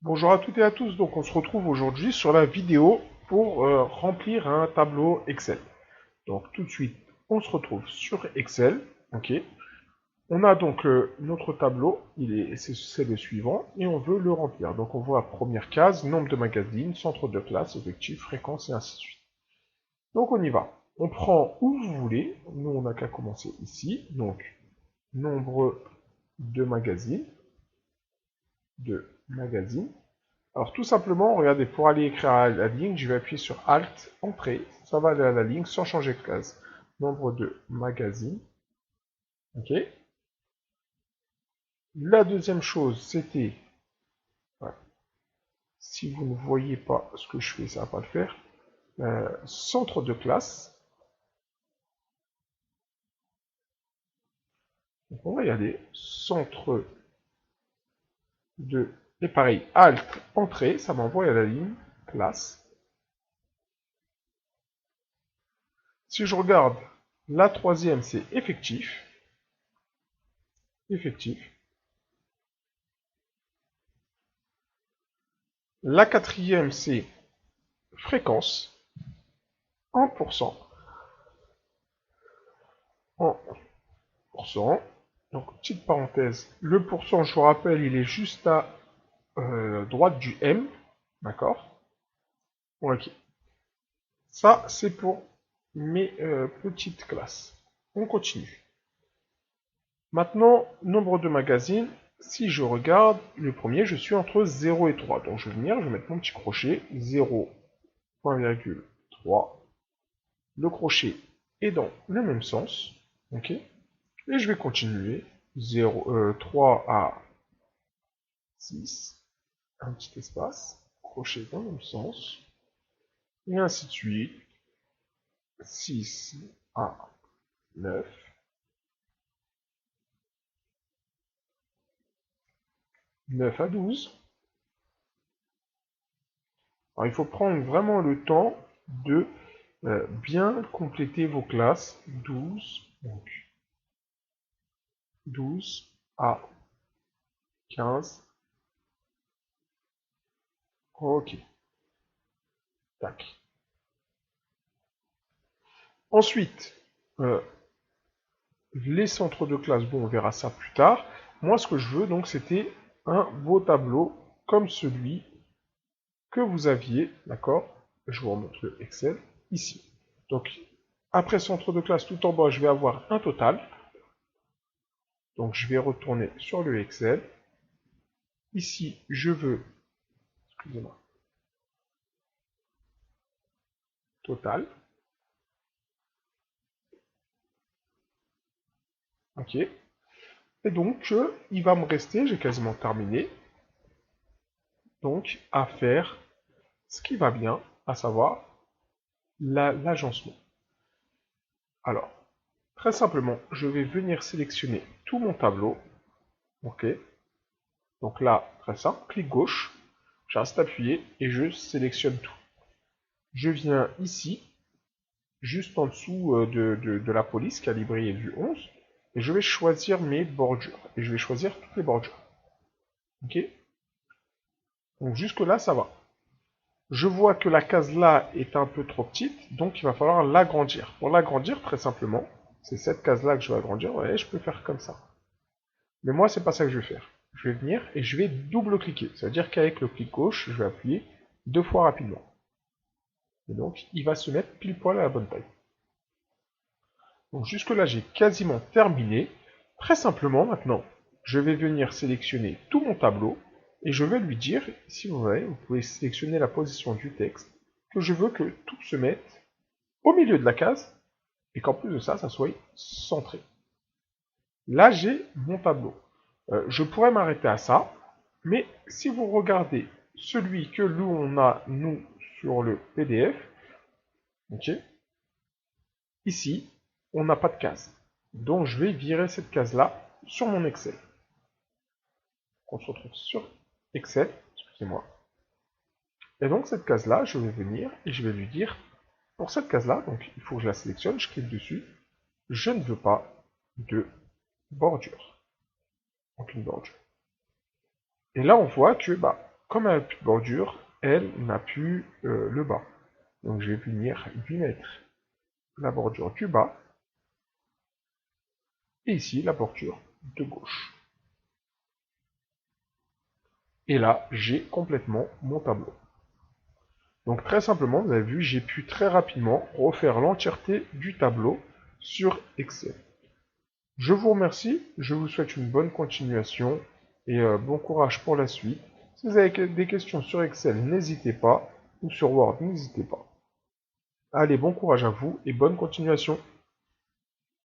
Bonjour à toutes et à tous, donc on se retrouve aujourd'hui sur la vidéo pour remplir un tableau Excel. Donc tout de suite, on se retrouve sur Excel, ok. On a donc notre tableau, c'est le suivant, et on veut le remplir. Donc on voit première case, nombre de magazines, centre de classe, effectif, fréquence, et ainsi de suite. Donc on y va. On prend où vous voulez, nous on n'a qu'à commencer ici, donc nombre de magazines. Alors tout simplement, regardez, pour aller écrire à la ligne, je vais appuyer sur Alt, Entrée, ça va aller à la ligne sans changer de case. Nombre de magazines, ok. La deuxième chose, c'était, ouais, si vous ne voyez pas ce que je fais, ça ne va pas le faire, centre de classe. Donc on va y aller, centre de, et pareil, Alt, Entrée, ça m'envoie à la ligne, classe. Si je regarde, la troisième, c'est effectif, effectif. La quatrième, c'est fréquence, 1%. 1%. Donc, petite parenthèse, le pourcent, je vous rappelle, il est juste à droite du M. D'accord? Ok. Ça, c'est pour mes petites classes. On continue. Maintenant, nombre de magazines. Si je regarde le premier, je suis entre 0 et 3. Donc, je vais venir, je vais mettre mon petit crochet. 0,3. Le crochet est dans le même sens. Ok? Et je vais continuer. 3 à 6. Un petit espace, crochet dans le même sens, et ainsi de suite, 6 à 9, 9 à 12. Alors, il faut prendre vraiment le temps de bien compléter vos classes. 12, donc 12 à 15. Ok, tac. Ensuite, euh, les centres de classe, bon, on verra ça plus tard. Moi, ce que je veux, donc, c'était un beau tableau comme celui que vous aviez, d'accord? Je vous remonte le Excel ici. Donc, après centre de classe tout en bas, je vais avoir un total. Donc, je vais retourner sur le Excel. Ici, je veux, excusez-moi, total. Ok. Et donc, il va me rester, j'ai quasiment terminé, donc, à faire ce qui va bien, à savoir l'agencement. Alors, très simplement, je vais venir sélectionner tout mon tableau. Ok. Donc là, très simple, clic gauche, je reste appuyé et je sélectionne tout. Je viens ici, juste en dessous de la police, calibrée vue 11, et je vais choisir mes bordures. Et je vais choisir toutes les bordures. Ok? Donc jusque là, ça va. Je vois que la case là est un peu trop petite, donc il va falloir l'agrandir. Pour l'agrandir, très simplement, c'est cette case là que je vais agrandir. Ouais, je peux faire comme ça. Mais moi, c'est pas ça que je vais faire. Je vais venir et je vais double-cliquer. Ça veut dire qu'avec le clic gauche, je vais appuyer 2 fois rapidement. Et donc, il va se mettre pile poil à la bonne taille. Donc jusque là, j'ai quasiment terminé. Très simplement, maintenant, je vais venir sélectionner tout mon tableau et je vais lui dire, si vous voulez, vous pouvez sélectionner la position du texte, que je veux que tout se mette au milieu de la case et qu'en plus de ça, ça soit centré. Là, j'ai mon tableau. Je pourrais m'arrêter à ça, mais si vous regardez celui que nous on a nous sur le PDF, ok, ici, on n'a pas de case. Donc je vais virer cette case-là sur mon Excel. On se retrouve sur Excel, excusez-moi. Et donc cette case-là, je vais venir et je vais lui dire, pour cette case-là, donc il faut que je la sélectionne, je clique dessus, je ne veux pas de bordure. Donc une bordure. Et là on voit que Comme elle n'a plus de bordure, elle n'a plus le bas. Donc je vais venir lui mettre la bordure du bas et ici la bordure de gauche. Et là, j'ai complètement mon tableau. Donc très simplement, vous avez vu, j'ai pu très rapidement refaire l'entièreté du tableau sur Excel. Je vous remercie, je vous souhaite une bonne continuation et bon courage pour la suite. Si vous avez des questions sur Excel, n'hésitez pas, ou sur Word, n'hésitez pas. Allez, bon courage à vous et bonne continuation.